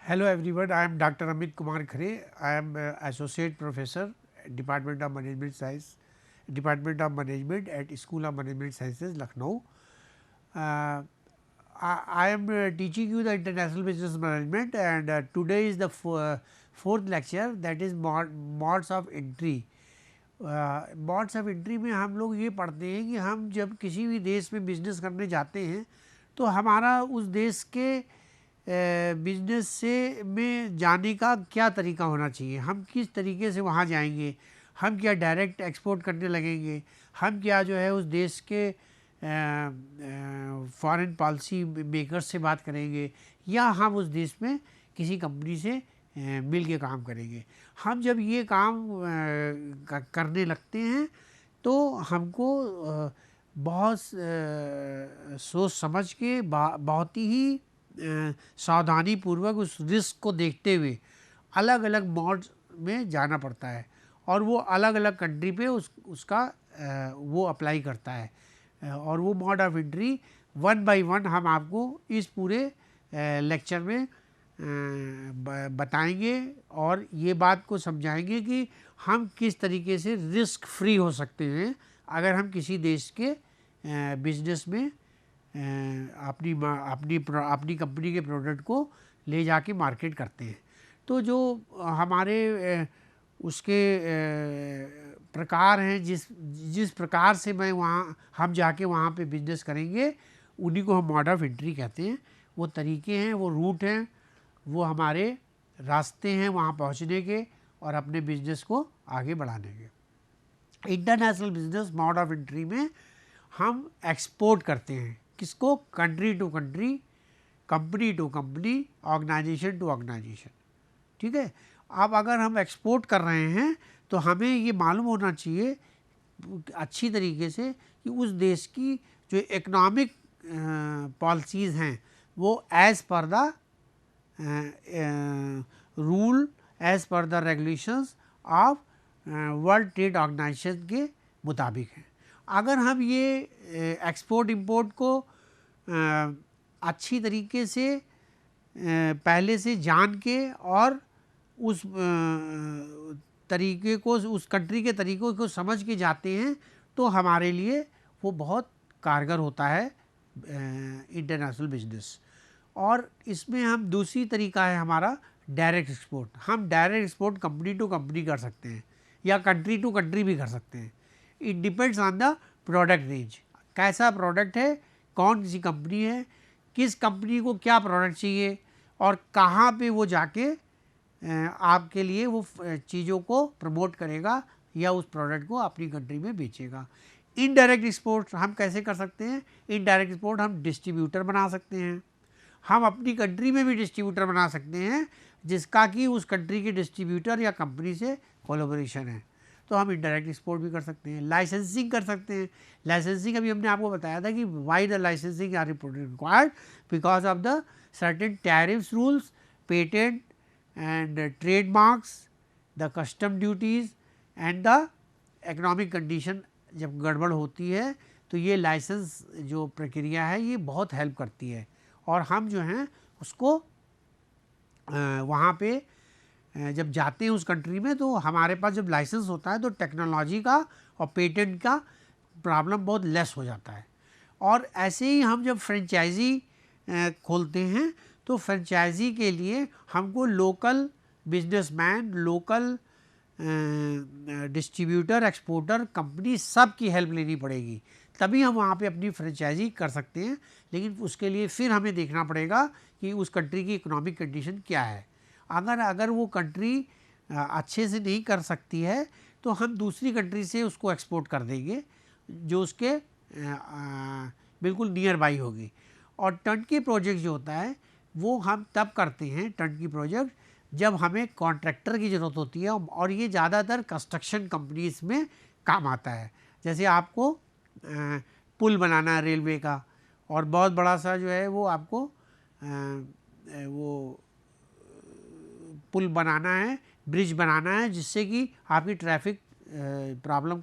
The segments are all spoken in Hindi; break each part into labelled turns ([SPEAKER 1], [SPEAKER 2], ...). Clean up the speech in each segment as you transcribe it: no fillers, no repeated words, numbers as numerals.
[SPEAKER 1] Hello everyone, I am Dr. Amit Kumar Khare. I am Associate Professor, Department of Management Science, Department of Management at School of Management Sciences, Lucknow. Uh, I am teaching you the International Business Management, and today is the fourth lecture, that is modes of entry. Modes of entry में हम लोग ये पढ़ते हैं कि हम जब किसी भी देश में बिजनेस करने जाते हैं तो हमारा उस देश के बिजनेस से में जाने का क्या तरीका होना चाहिए, हम किस तरीके से वहाँ जाएंगे, हम क्या डायरेक्ट एक्सपोर्ट करने लगेंगे, हम क्या जो है उस देश के फॉरेन पॉलिसी मेकर्स से बात करेंगे या हम उस देश में किसी कंपनी से मिल के काम करेंगे। हम जब ये काम करने लगते हैं तो हमको बहुत सोच समझ के बहुत ही सावधानी पूर्वक उस रिस्क को देखते हुए अलग अलग मोड्स में जाना पड़ता है और वो अलग अलग कंट्री पे उसका वो अप्लाई करता है और वो mode of entry one by one हम आपको इस पूरे लेक्चर में बताएंगे और ये बात को समझाएंगे कि हम किस तरीके से रिस्क फ्री हो सकते हैं अगर हम किसी देश के बिजनेस में अपनी कंपनी के प्रोडक्ट को ले जाके मार्केट करते हैं। तो जो हमारे उसके प्रकार हैं, जिस प्रकार से मैं वहाँ हम जाके वहाँ पे बिजनेस करेंगे उन्हीं को हम मोड ऑफ एंट्री कहते हैं। वो तरीके हैं, वो रूट हैं, वो हमारे रास्ते हैं वहाँ पहुँचने के और अपने बिजनेस को आगे बढ़ाने के। International business mode of entry में हम एक्सपोर्ट करते हैं, किसको? Country to country, company to company, organisation to organisation. ठीक है। अब अगर हम एक्सपोर्ट कर रहे हैं तो हमें ये मालूम होना चाहिए अच्छी तरीके से कि उस देश की जो इकोनॉमिक पॉलिसीज़ हैं वो as per the rule, as per the regulations of World Trade Organization के मुताबिक हैं। अगर हम ये एक्सपोर्ट इंपोर्ट को अच्छी तरीके से पहले से जान के और उस तरीके को, उस कंट्री के तरीक़ों को समझ के जाते हैं तो हमारे लिए वो बहुत कारगर होता है इंटरनेशनल बिजनेस। और इसमें हम दूसरी तरीका है हमारा डायरेक्ट एक्सपोर्ट। हम direct export company to company कर सकते हैं या कंट्री टू कंट्री भी कर सकते हैं। It depends on the product range, कैसा प्रोडक्ट है, कौन सी कंपनी है, किस कंपनी को क्या प्रोडक्ट चाहिए और कहाँ पे वो जाके आपके लिए वो चीज़ों को प्रमोट करेगा या उस प्रोडक्ट को अपनी कंट्री में बेचेगा। इनडायरेक्ट एक्सपोर्ट हम कैसे कर सकते हैं? इनडायरेक्ट एक्सपोर्ट हम डिस्ट्रीब्यूटर बना सकते हैं, हम अपनी कंट्री में भी डिस्ट्रीब्यूटर बना सकते हैं जिसका कि उस कंट्री के डिस्ट्रीब्यूटर या कंपनी से कोलैबोरेशन है, तो हम इनडायरेक्ट एक्सपोर्ट भी कर सकते हैं। लाइसेंसिंग कर सकते हैं। लाइसेंसिंग अभी हमने आपको बताया था कि why the licensing are required, because of the certain tariffs rules, patent and trademarks, the custom duties and the economic condition जब गड़बड़ होती है तो ये लाइसेंस जो प्रक्रिया है ये बहुत हेल्प करती है और हम जो हैं उसको वहाँ पे जब जाते हैं उस कंट्री में तो हमारे पास जब लाइसेंस होता है तो टेक्नोलॉजी का और पेटेंट का प्रॉब्लम बहुत लेस हो जाता है। और ऐसे ही हम जब फ्रेंचाइजी खोलते हैं तो फ्रेंचाइजी के लिए हमको local businessman, local distributor, exporter, company सब की हेल्प लेनी पड़ेगी, तभी हम वहाँ पे अपनी फ्रेंचाइजी कर सकते हैं। लेकिन उसके लिए फिर हमें देखना पड़ेगा कि उस कंट्री की इकोनॉमिक कंडीशन क्या है। अगर वो कंट्री अच्छे से नहीं कर सकती है तो हम दूसरी कंट्री से उसको एक्सपोर्ट कर देंगे जो उसके बिल्कुल नियर बाई होगी। और टर्नकी प्रोजेक्ट जो होता है वो हम तब करते हैं, टर्नकी प्रोजेक्ट, जब हमें कॉन्ट्रैक्टर की ज़रूरत होती है और ये ज़्यादातर कंस्ट्रक्शन कंपनीज में काम आता है। जैसे आपको पुल बनाना है रेलवे का और बहुत बड़ा सा जो है वो आपको वो पुल बनाना है, ब्रिज बनाना है जिससे कि आपकी ट्रैफिक प्रॉब्लम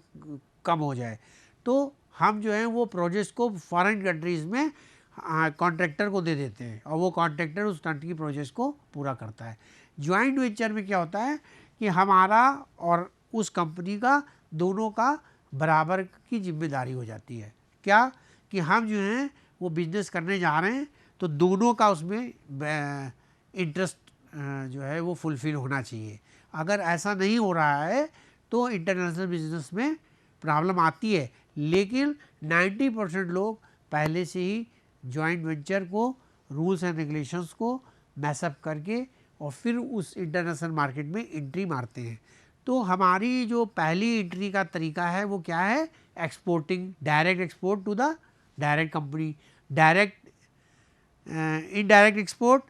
[SPEAKER 1] कम हो जाए, तो हम जो है वो प्रोजेक्ट्स को फॉरेन कंट्रीज़ में कॉन्ट्रैक्टर को दे देते हैं और वो कॉन्ट्रैक्टर उस टर्नकी प्रोजेक्ट को पूरा करता है। जॉइंट वेंचर में क्या होता है कि हमारा और उस कंपनी का दोनों का बराबर की जिम्मेदारी हो जाती है। क्या कि हम जो हैं वो बिजनेस करने जा रहे हैं तो दोनों का उसमें इंटरेस्ट जो है वो फुलफिल होना चाहिए। अगर ऐसा नहीं हो रहा है तो इंटरनेशनल बिजनेस में प्रॉब्लम आती है। लेकिन 90% लोग पहले से ही जॉइंट वेंचर को रूल्स एंड रेगुलेशंस को मैसअप करके और फिर उस इंटरनेशनल मार्केट में एंट्री मारते हैं। तो हमारी जो पहली एंट्री का तरीका है वो क्या है, exporting, direct export to the direct company, direct indirect export.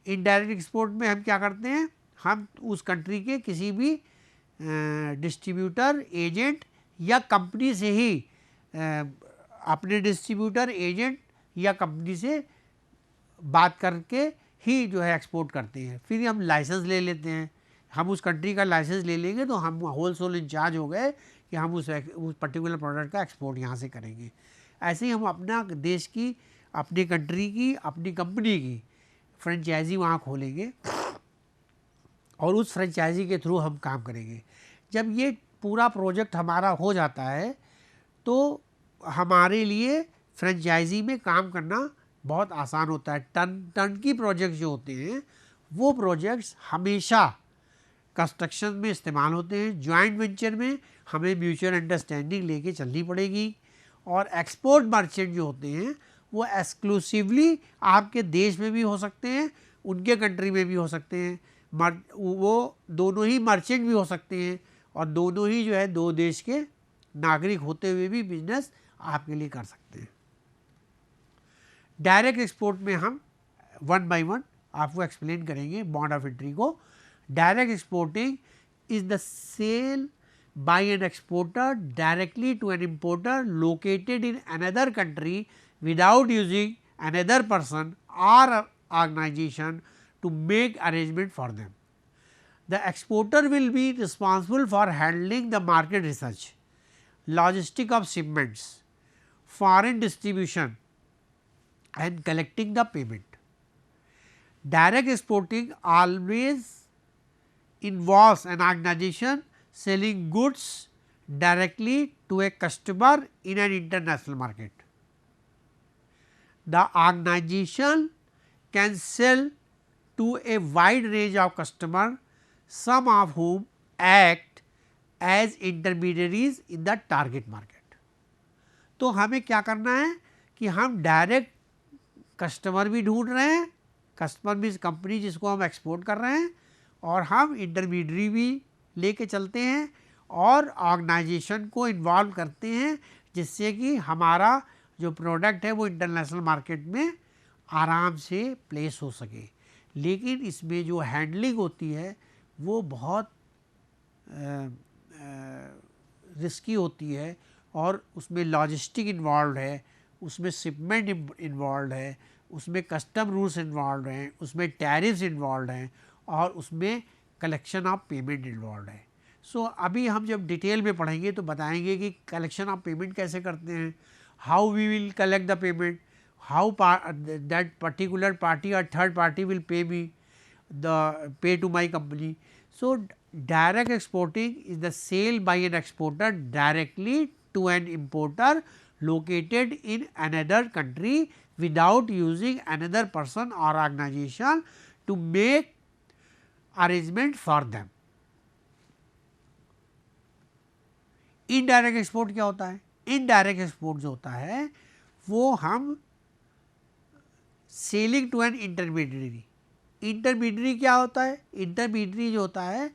[SPEAKER 1] Indirect export में हम क्या करते हैं, हम उस कंट्री के किसी भी डिस्ट्रीब्यूटर, एजेंट या कंपनी से ही अपने डिस्ट्रीब्यूटर, एजेंट या कंपनी से बात करके ही जो है एक्सपोर्ट करते हैं। फिर हम लाइसेंस ले लेते हैं, हम उस कंट्री का लाइसेंस ले लेंगे तो हम होलसेल इंचार्ज हो गए कि हम उस पर्टिकुलर प्रोडक्ट का एक्सपोर्ट यहाँ से करेंगे। ऐसे ही हम अपना देश की, अपनी कंट्री की, अपनी कंपनी की फ्रेंचाइजी वहाँ खोलेंगे और उस फ्रेंचाइजी के थ्रू हम काम करेंगे। जब ये पूरा प्रोजेक्ट हमारा हो जाता है तो हमारे लिए फ्रेंचाइजी में काम करना बहुत आसान होता है। टर्नकी प्रोजेक्ट जो होते हैं वो प्रोजेक्ट्स हमेशा कंस्ट्रक्शन में इस्तेमाल होते हैं। जॉइंट वेंचर में हमें म्यूचुअल अंडरस्टैंडिंग लेके चलनी पड़ेगी। और एक्सपोर्ट मर्चेंट जो होते हैं वो एक्सक्लूसिवली आपके देश में भी हो सकते हैं, उनके कंट्री में भी हो सकते हैं। वो दोनों ही मर्चेंट भी हो सकते हैं और दोनों ही जो है दो देश के नागरिक होते हुए भी बिजनेस आपके लिए कर सकते हैं। डायरेक्ट एक्सपोर्ट में हम वन बाय वन आपको एक्सप्लेन करेंगे बॉन्ड ऑफ एंट्री को। Direct exporting is the sale by an exporter directly to an importer located in another country without using another person or organization to make arrangement for them. The exporter will be responsible for handling the market research, logistic of shipments, foreign distribution and collecting the payment. Direct exporting always involves an organization selling goods directly to a customer in an international market. The organization can sell to a wide range of customers, some of whom act as intermediaries in the target market. तो हमें क्या करना है कि हम डायरेक्ट कस्टमर भी ढूंढ रहे हैं, कस्टमर भी कंपनी जिसको हम एक्सपोर्ट कर रहे हैं, और हम इंटरमीडियरी भी लेके चलते हैं और ऑर्गेनाइजेशन को इन्वॉल्व करते हैं जिससे कि हमारा जो प्रोडक्ट है वो इंटरनेशनल मार्केट में आराम से प्लेस हो सके। लेकिन इसमें जो हैंडलिंग होती है वो बहुत रिस्की होती है और उसमें लॉजिस्टिक इन्वॉल्व है, उसमें शिपमेंट इन्वॉल्व है, उसमें कस्टम रूल्स इन्वॉल्व हैं, उसमें टैरिफ्स इन्वॉल्व हैं और उसमें कलेक्शन ऑफ पेमेंट इन्वॉल्व है। सो अभी हम जब डिटेल में पढ़ेंगे तो बताएंगे कि कलेक्शन ऑफ पेमेंट कैसे करते हैं, how we will collect the payment, how that particular party और third party will pay me the pay to my company. So direct exporting is the sale by an exporter directly to an importer located in another country without using another person or organization to make arrangement for them. Indirect export क्या होता है? इनडायरेक्ट एक्सपोर्ट जो होता है वो हम selling to an intermediary. Intermediary क्या होता है? इंटरमीडियरी जो होता है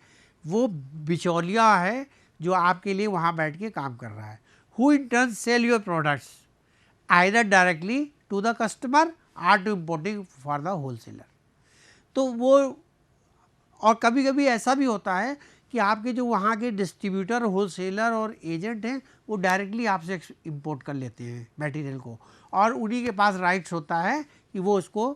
[SPEAKER 1] वो बिचौलिया है जो आपके लिए वहाँ बैठ के काम कर रहा है. Who in turn sell your products either directly to the customer or to importing for the wholesaler. तो वो, और कभी कभी ऐसा भी होता है कि आपके जो वहाँ के डिस्ट्रीब्यूटर, होलसेलर और एजेंट हैं वो डायरेक्टली आपसे इंपोर्ट कर लेते हैं मटेरियल को और उन्हीं के पास राइट्स होता है कि वो उसको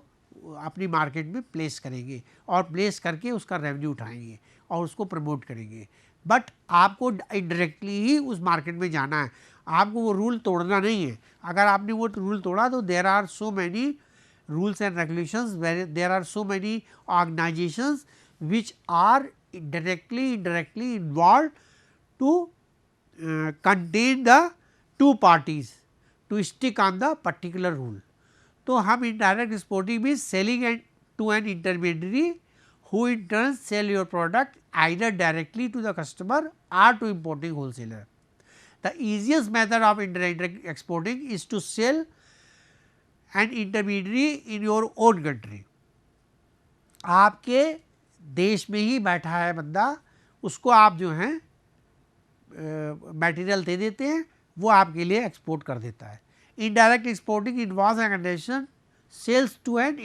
[SPEAKER 1] अपनी मार्केट में प्लेस करेंगे और प्लेस करके उसका रेवेन्यू उठाएंगे और उसको प्रमोट करेंगे. बट आपको डायरेक्टली ही उस मार्केट में जाना है. आपको वो रूल तोड़ना नहीं है। अगर आपने वो रूल तोड़ा तो there are so many rules and regulations, where there are so many organizations which are indirectly involved to contain the two parties to stick on the particular rule. तो हम indirect exporting means selling to an intermediary who in turn sell your product either directly to the customer or to importing wholesaler. The easiest method of indirect exporting is to sell and intermediary in your own country. आपके देश में ही बैठा है बंदा, उसको आप जो है मटेरियल दे देते हैं, वो आपके लिए एक्सपोर्ट कर देता है। Indirect exporting involves an organisation sales to an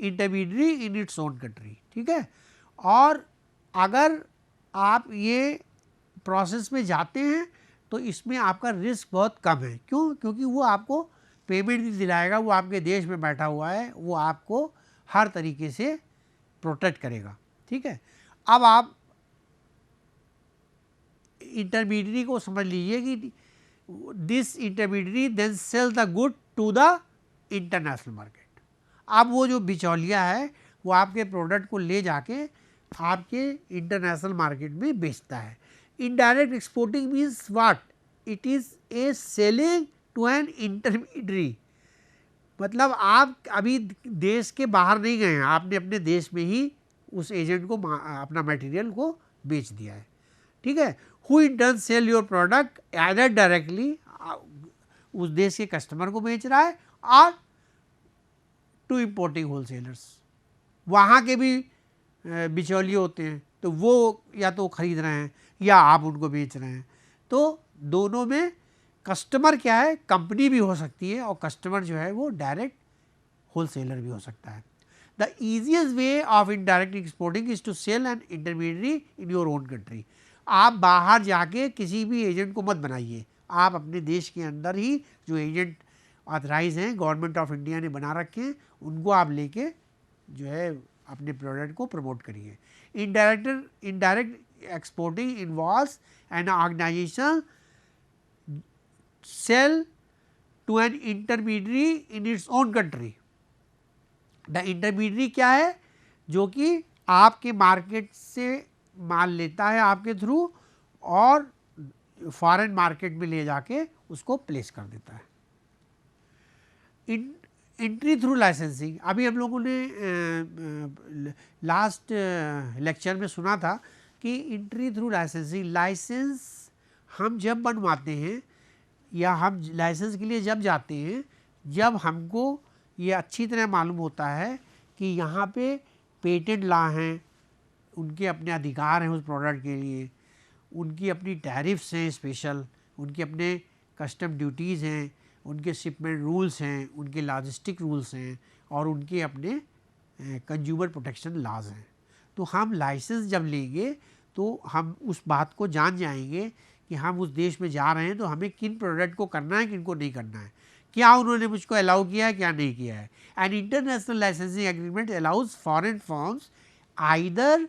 [SPEAKER 1] intermediary in its own country, ठीक है। और अगर आप ये प्रोसेस में जाते हैं तो इसमें आपका रिस्क बहुत कम है। क्यों? क्योंकि वो आपको पेमेंट भी दिलाएगा, वो आपके देश में बैठा हुआ है, वो आपको हर तरीके से प्रोटेक्ट करेगा, ठीक है। अब आप इंटरमीडियरी को समझ लीजिए कि this intermediary then sell the good to the international market. अब वो जो बिचौलिया है वो आपके प्रोडक्ट को ले जाके आपके इंटरनेशनल मार्केट में बेचता है। Indirect exporting means what? It is a selling to an intermediary. मतलब आप अभी देश के बाहर नहीं गए हैं, आपने अपने देश में ही उस एजेंट को अपना मटेरियल को बेच दिया है, ठीक है। Who in turn sell your product either directly, उस देश के कस्टमर को बेच रहा है, और टू इम्पोर्टिंग होलसेलर्स, वहाँ के भी बिचौलिए होते हैं, तो वो या तो खरीद रहे हैं या आप उनको बेच रहे हैं। तो दोनों में कस्टमर क्या है, कंपनी भी हो सकती है, और कस्टमर जो है वो डायरेक्ट होलसेलर भी हो सकता है। The easiest way of indirect exporting is to sell an intermediary in your own country. आप बाहर जाके किसी भी एजेंट को मत बनाइए, आप अपने देश के अंदर ही जो एजेंट ऑथराइज हैं, गवर्नमेंट ऑफ इंडिया ने बना रखे हैं, उनको आप लेके जो है अपने प्रोडक्ट को प्रमोट करिए। Indirect exporting involves an organisation sell to an intermediary in its own country। the intermediary क्या है? जो कि आपके मार्केट से माल लेता है आपके थ्रू, और फॉरेन मार्केट में ले जाके उसको प्लेस कर देता है। एंट्री थ्रू लाइसेंसिंग, अभी हम लोगों ने लास्ट लेक्चर में सुना था कि एंट्री थ्रू लाइसेंसिंग, लाइसेंस हम जब बनवाते हैं या हम लाइसेंस के लिए जब जाते हैं, जब हमको ये अच्छी तरह मालूम होता है कि यहाँ पे पेटेंट लॉ हैं, उनके अपने अधिकार हैं उस प्रोडक्ट के लिए, उनकी अपनी टैरिफ्स हैं स्पेशल, उनके अपने कस्टम ड्यूटीज़ हैं, उनके शिपमेंट रूल्स हैं, उनके लॉजिस्टिक रूल्स हैं, और उनके अपने कंज्यूमर प्रोटेक्शन लॉज हैं। तो हम लाइसेंस जब लेंगे तो हम उस बात को जान जाएंगे कि हम उस देश में जा रहे हैं तो हमें किन प्रोडक्ट को करना है, किन को नहीं करना है, क्या उन्होंने मुझको अलाउ किया है, क्या नहीं किया है। And international licensing agreement allows foreign firms either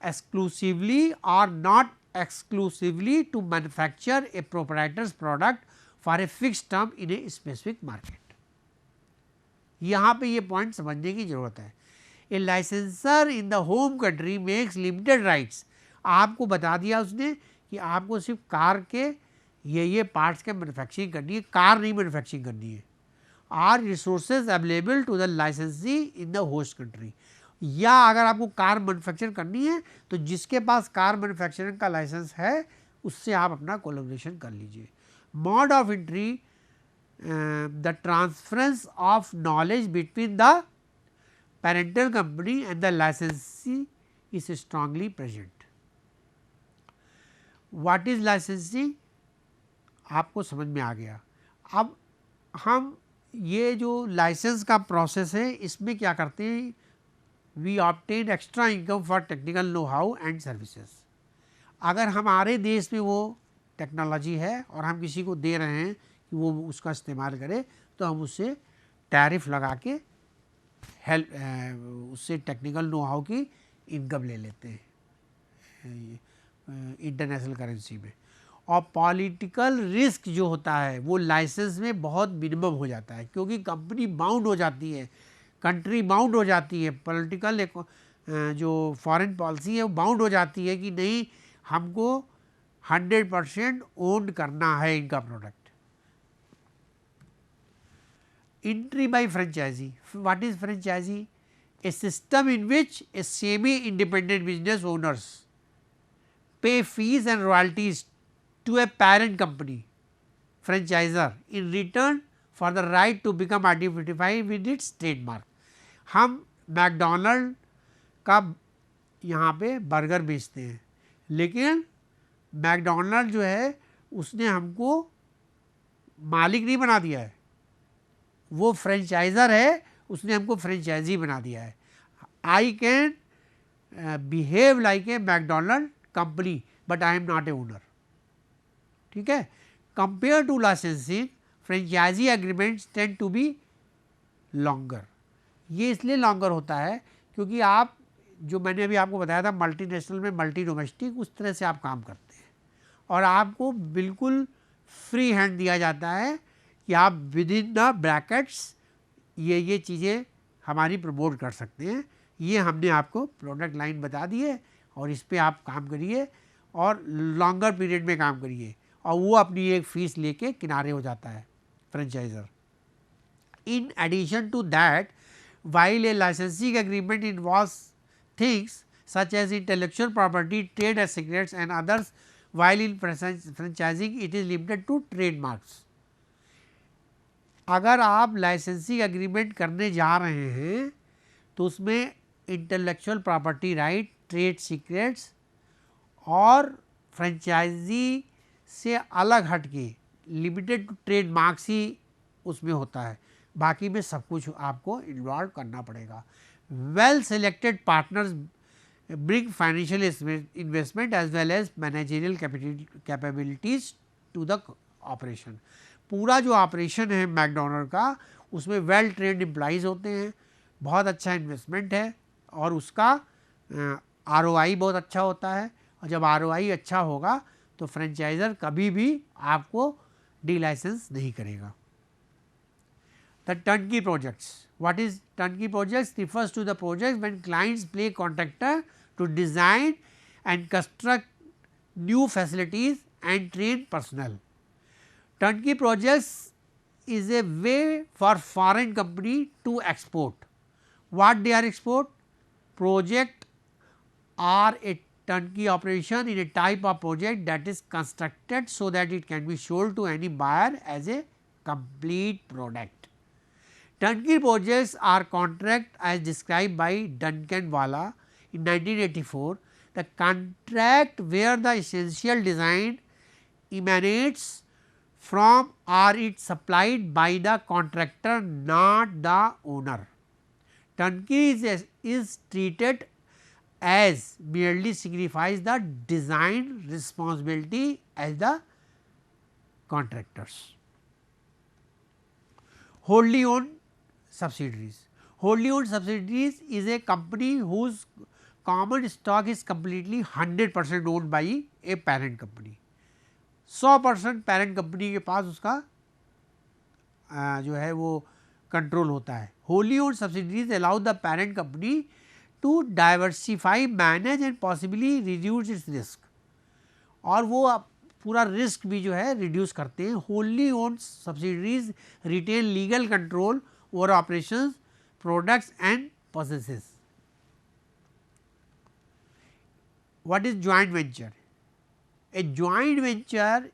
[SPEAKER 1] exclusively और not exclusively to manufacture a proprietor's product for a fixed term in a specific market। यहाँ पे ये पॉइंट समझने की जरूरत है। A licensor in the home country makes limited rights. आपको बता दिया उसने कि आपको सिर्फ कार के ये पार्ट्स के मैन्युफैक्चरिंग करनी है, कार नहीं मैन्युफैक्चरिंग करनी है। Are resources available to the licensee in the host country, या अगर आपको कार मैन्युफैक्चर करनी है तो जिसके पास कार मैन्युफैक्चरिंग का लाइसेंस है उससे आप अपना कोलैबोरेशन कर लीजिए। Mode of entry, the transference of knowledge between the parental company and the licensee is strongly present. What is licensing आपको समझ में आ गया। अब हम ये जो लाइसेंस का प्रोसेस है इसमें क्या करते हैं, we obtain extra income for technical know how and services. अगर हमारे देश में वो टेक्नोलॉजी है और हम किसी को दे रहे हैं कि वो उसका इस्तेमाल करे, तो हम उससे टैरिफ लगा के उससे टेक्निकल नो हाउ की इनकम ले लेते हैं इंटरनेशनल करेंसी में। और पॉलिटिकल रिस्क जो होता है वो लाइसेंस में बहुत मिनिमम हो जाता है, क्योंकि कंपनी बाउंड हो जाती है, कंट्री बाउंड हो जाती है, पॉलिटिकल जो फॉरेन पॉलिसी है वो बाउंड हो जाती है कि नहीं, हमको 100% ओन करना है इनका product. Entry by franchisee. What is franchisee? A system in which a semi-independent business owners pay fees and royalties to a parent company, franchisor, in return for the right to become identified with its trademark. हम मैकडोनल्ड का यहाँ पे बर्गर बेचते हैं, लेकिन मैकडोनल्ड जो है उसने हमको मालिक नहीं बना दिया है, वो फ्रेंचाइज़र है, उसने हमको फ्रेंचाइजी बना दिया है। I can behave like a McDonald company but I am not a owner. ठीक है। Compare to licensing, franchisee agreements tend to be longer. ये इसलिए लॉन्गर होता है क्योंकि आप, जो मैंने अभी आपको बताया था, मल्टीनेशनल में मल्टी डोमेस्टिक, उस तरह से आप काम करते हैं और आपको बिल्कुल फ्री हैंड दिया जाता है कि आप विद इन द ब्रैकेट्स ये चीज़ें हमारी प्रमोट कर सकते हैं। ये हमने आपको प्रोडक्ट लाइन बता दी है और इस पे आप काम करिए और लॉन्गर पीरियड में काम करिए, और वो अपनी एक फ़ीस लेके किनारे हो जाता है franchiser. In addition to that, while a licensing agreement involves things such as intellectual property, trade secrets and others, while in franchising it is limited to trademarks. अगर आप लाइसेंसिंग एग्रीमेंट करने जा रहे हैं तो उसमें intellectual property right, trade secrets और फ्रेंचाइजी से अलग हट के लिमिटेड टू ट्रेडमार्क्स ही उसमें होता है, बाकी में सब कुछ आपको इन्वॉल्व करना पड़ेगा। Well selected partners bring financial investment as well as managerial capabilities to the operation. पूरा जो ऑपरेशन है मैकडोनल्ड का, उसमें वेल ट्रेंड एम्प्लॉइज़ होते हैं, बहुत अच्छा इन्वेस्टमेंट है और उसका ROI बहुत अच्छा होता है, और जब ROI अच्छा होगा तो फ्रेंचाइज़र कभी भी आपको डी लाइसेंस नहीं करेगा। The turnkey projects. What is turnkey projects? Refers to the projects when clients play contractor to design and construct new facilities and train personnel. Turnkey projects is a way for foreign company to export. What they are export? Project are a turnkey operation in a type of project that is constructed so that it can be sold to any buyer as a complete product. Turnkey projects are contract as described by Duncanwala in 1984, the contract where the essential design emanates from or it supplied by the contractor, not the owner. Turnkey is treated as merely signifies the design responsibility as the contractors. Wholly owned subsidiaries. Wholly owned subsidiaries is a company whose common stock is completely 100% owned by a parent company. 100% parent company के पास उसका जो है वो कंट्रोल होता है। Wholly owned subsidiaries allow the parent company to diversify, manage and possibly reduce its risk, और वो पूरा रिस्क भी जो है रिड्यूस करते हैं। Wholly owned subsidiaries retain legal control over operations, products and processes. What is joint venture? A joint venture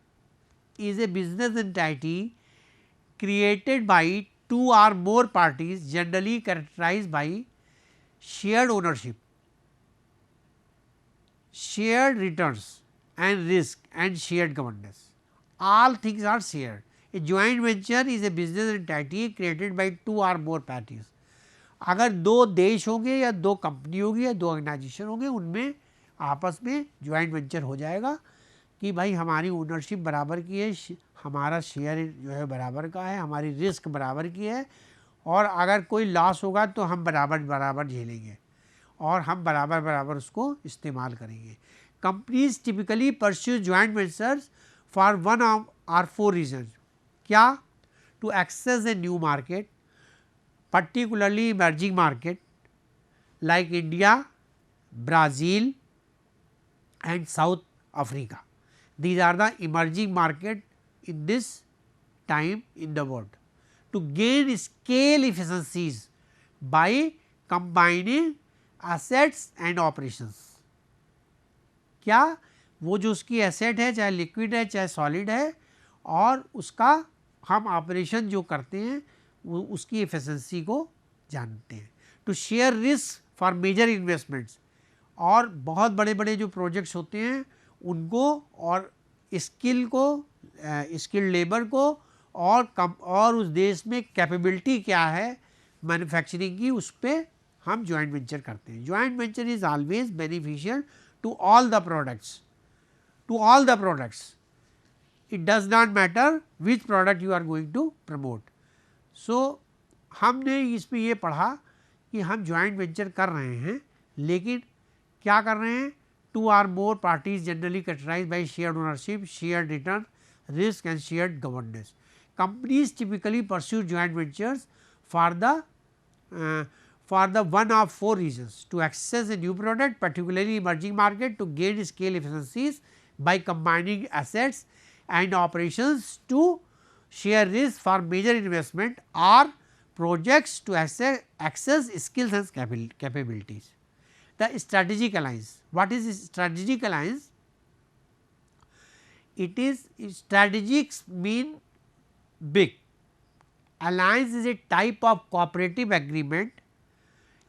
[SPEAKER 1] is a business entity created by two or more parties, generally characterized by shared ownership, shared returns and risk and shared governance. All things are shared. A joint venture is a business entity created by two or more parties. अगर दो देश होंगे या दो कंपनी होगी या दो ऑर्गेनाइजेशन होंगे, उनमें आपस में ज्वाइंट वेंचर हो जाएगा कि भाई हमारी ओनरशिप बराबर की है, हमारा शेयर जो है बराबर का है, हमारी रिस्क बराबर की है, और अगर कोई लॉस होगा तो हम बराबर झेलेंगे और हम बराबर उसको इस्तेमाल करेंगे। Companies typically pursue joint ventures for one of our 4 reason. क्या? To access a new market, particularly emerging market like India, Brazil and South Africa. These are the emerging market in this time in the world. To gain scale efficiencies by combining assets and operations. क्या? वो जो उसकी एसेट है, चाहे लिक्विड है चाहे सॉलिड है, और उसका हम ऑपरेशन जो करते हैं वो उसकी एफिशिएंसी को जानते हैं. To share risk for major investments, और बहुत बड़े बड़े जो प्रोजेक्ट्स होते हैं उनको और स्किल को, स्किल्ड लेबर को, और उस देश में कैपेबिलिटी क्या है मैन्युफैक्चरिंग की, उस पर हम जॉइंट वेंचर करते हैं. Joint venture is always beneficial to all the products, to all the products. It does not matter which product you are going to promote. So हमने इसमें ये पढ़ा कि हम जॉइंट वेंचर कर रहे हैं, लेकिन क्या कर रहे हैं? 2 or more parties generally characterized by shared ownership, shared return, risk and shared governance. Companies typically pursue joint ventures for the one of 4 reasons: to access a new product, particularly emerging market, to gain scale efficiencies by combining assets and operations, to share risk for major investment or projects, to access skills and capabilities. The strategic alliance. What is strategic alliance? It is, strategics mean big. Alliance is a type of cooperative agreement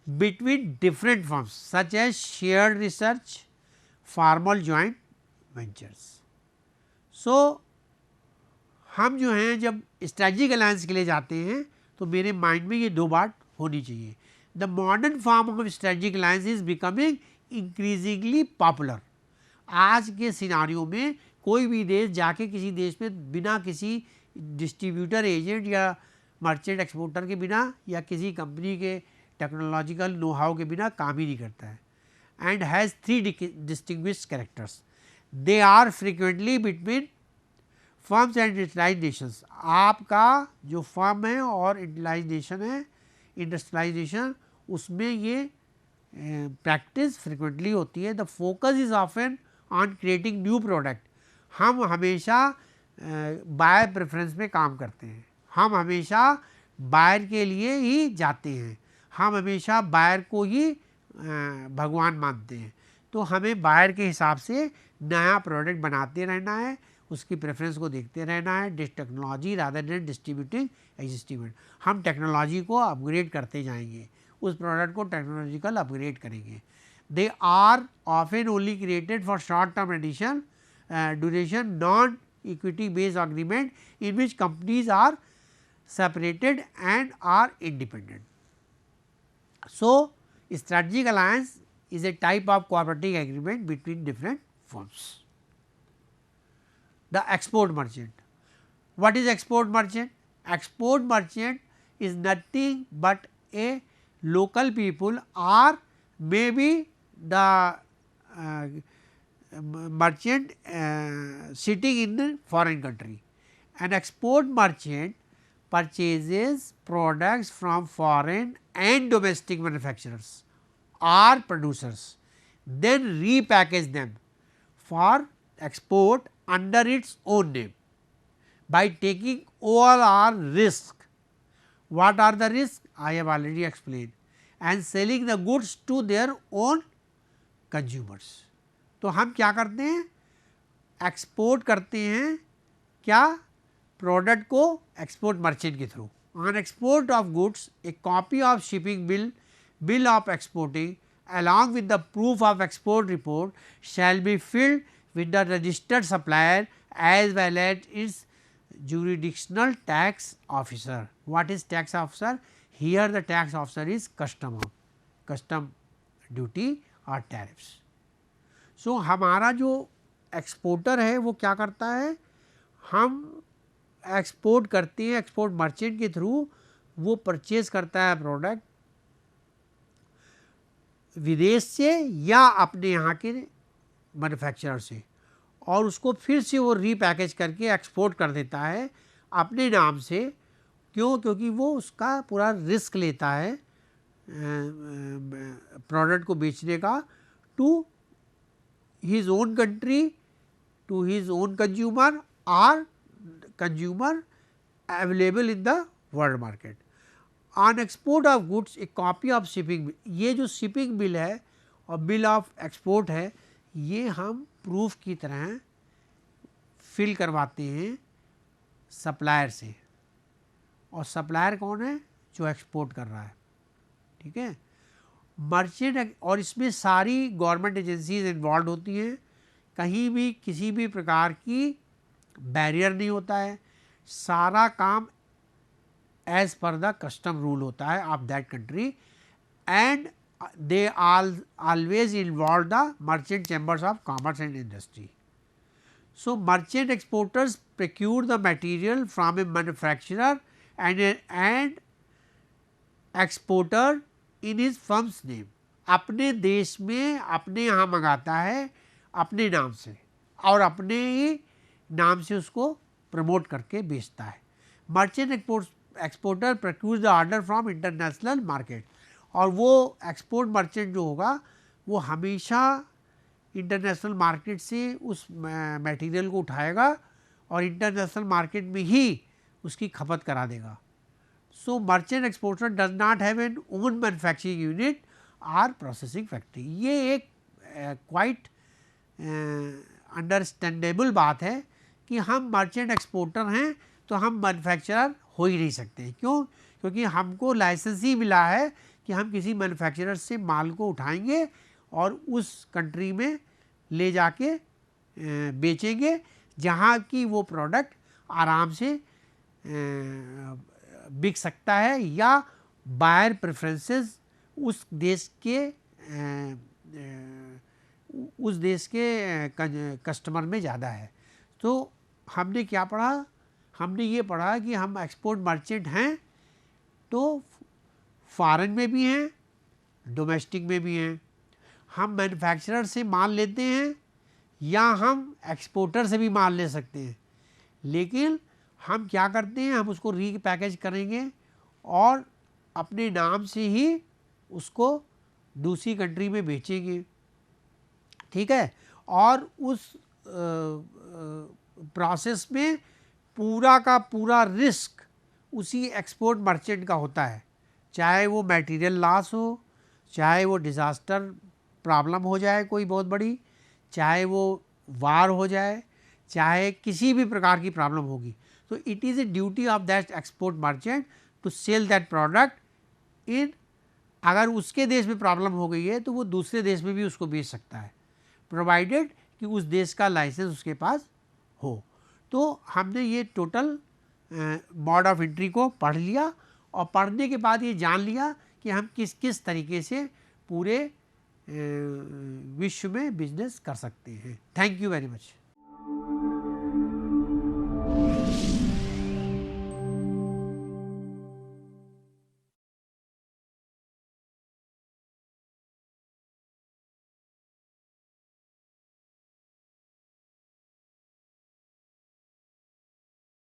[SPEAKER 1] between different firms such as shared research, formal joint ventures. सो हम जो हैं जब स्ट्रेटजिक अलायंस के लिए जाते हैं तो मेरे माइंड में ये 2 बात होनी चाहिए. The modern form of strategic alliance is becoming increasingly popular. आज के सिनारियों में कोई भी देश जाके किसी देश में बिना किसी डिस्ट्रीब्यूटर, एजेंट या मर्चेंट एक्सपोर्टर के बिना, या किसी कंपनी के टेक्नोलॉजिकल नो हाउ के बिना काम ही नहीं करता है. And has 3 distinguished characters. They are frequently between firms and industrialised nations. आपका जो फर्म है और इंडस्ट्रियलाइजेशन है, इंडस्ट्रियलाइजेशन, उसमें ये प्रैक्टिस फ्रिक्वेंटली होती है. The focus is often on creating new product. हम हमेशा बायर प्रेफरेंस में काम करते हैं, हम हमेशा बायर के लिए ही जाते हैं, हम हमेशा बायर को ही भगवान मानते हैं. तो हमें बायर के हिसाब से नया प्रोडक्ट बनाते रहना है, उसकी प्रेफरेंस को देखते रहना है. Technology rather than distributing existing. हम टेक्नोलॉजी को अपग्रेड करते जाएंगे, उस प्रोडक्ट को टेक्नोलॉजिकल अपग्रेड करेंगे. They are often only created for short term addition duration, non equity based agreement in which companies are separated and are independent. So strategic alliance is a type of cooperative agreement between different firms. The export merchant. What is export merchant? Export merchant is nothing but a local people, or maybe the merchant sitting in the foreign country. An export merchant purchases products from foreign and domestic manufacturers or producers, then repackage them for export under its own name by taking overall risk. What are the risks? I have already explained. And selling the goods to their own consumers. तो हम क्या करते हैं? एक्सपोर्ट करते हैं क्या? प्रोडक्ट को एक्सपोर्ट मर्चेंट के through. On export of goods a copy of shipping bill of exporting along with the proof of export report shall be filled with the registered supplier as well as its jurisdictional tax officer. What is tax officer? Here the tax officer is custom duty or tariffs. So हमारा जो एक्सपोर्टर है वो क्या करता है? हम एक्सपोर्ट करते हैं, एक्सपोर्ट मर्चेंट के थ्रू वो परचेज करता है प्रोडक्ट विदेश से या अपने यहाँ के मैन्युफैक्चरर से, और उसको फिर से वो रीपैकेज करके एक्सपोर्ट कर देता है अपने नाम से। क्यों? क्योंकि वो उसका पूरा रिस्क लेता है प्रोडक्ट को बेचने का, to his own country, to his own consumer और consumer available in the world market. On export of goods a copy of shipping bill, ये जो शिपिंग बिल है और बिल ऑफ एक्सपोर्ट है, ये हम प्रूफ की तरह फिल करवाते हैं सप्लायर से, और सप्लायर कौन है? जो एक्सपोर्ट कर रहा है। ठीक है। मर्चेंट, और इसमें सारी गवर्नमेंट एजेंसीज इन्वॉल्व होती हैं, कहीं भी किसी भी प्रकार की बैरियर नहीं होता है, सारा काम as per the custom rule होता है of that country, and they always involve the merchant chambers of commerce and industry. So merchant exporters procure the material from a manufacturer and exporter in his firm's name. अपने देश में अपने यहाँ मंगाता है अपने नाम से, और अपने ही नाम से उसको प्रमोट करके बेचता है। Merchant exporter procures the order from international market, और वो एक्सपोर्ट मर्चेंट जो होगा वो हमेशा इंटरनेशनल मार्केट से उस मटेरियल को उठाएगा और इंटरनेशनल मार्केट में ही उसकी खपत करा देगा। So merchant exporter does not have an own manufacturing unit or processing factory. ये एक क्वाइट अंडरस्टैंडेबल बात है कि हम मर्चेंट एक्सपोर्टर हैं तो हम मैन्युफैक्चरर हो ही नहीं सकते। क्यों? क्योंकि हमको लाइसेंस ही मिला है कि हम किसी मैन्युफैक्चरर से माल को उठाएंगे और उस कंट्री में ले जाके बेचेंगे जहाँ की वो प्रोडक्ट आराम से बिक सकता है, या बायर प्रेफरेंसेस उस देश के कस्टमर में ज़्यादा है। तो हमने क्या पढ़ा? हमने ये पढ़ा कि हम एक्सपोर्ट मर्चेंट हैं तो फॉरेन में भी हैं, डोमेस्टिक में भी हैं। हम मैन्युफैक्चरर से माल लेते हैं या हम एक्सपोर्टर से भी माल ले सकते हैं, लेकिन हम क्या करते हैं, हम उसको रीपैकेज करेंगे और अपने नाम से ही उसको दूसरी कंट्री में बेचेंगे। ठीक है। और उस प्रोसेस में पूरा का पूरा रिस्क उसी एक्सपोर्ट मर्चेंट का होता है, चाहे वो मटेरियल लॉस हो, चाहे वो डिज़ास्टर प्रॉब्लम हो जाए कोई बहुत बड़ी, चाहे वो वार हो जाए, चाहे किसी भी प्रकार की प्रॉब्लम होगी। तो it is a duty of that export merchant to sell that product in, अगर उसके देश में प्रॉब्लम हो गई है तो वो दूसरे देश में भी उसको बेच सकता है, प्रोवाइडेड कि उस देश का लाइसेंस उसके पास हो। तो हमने ये टोटल मोड ऑफ एंट्री को पढ़ लिया, और पढ़ने के बाद ये जान लिया कि हम किस किस तरीके से पूरे विश्व में बिजनेस कर सकते हैं। Thank you very much.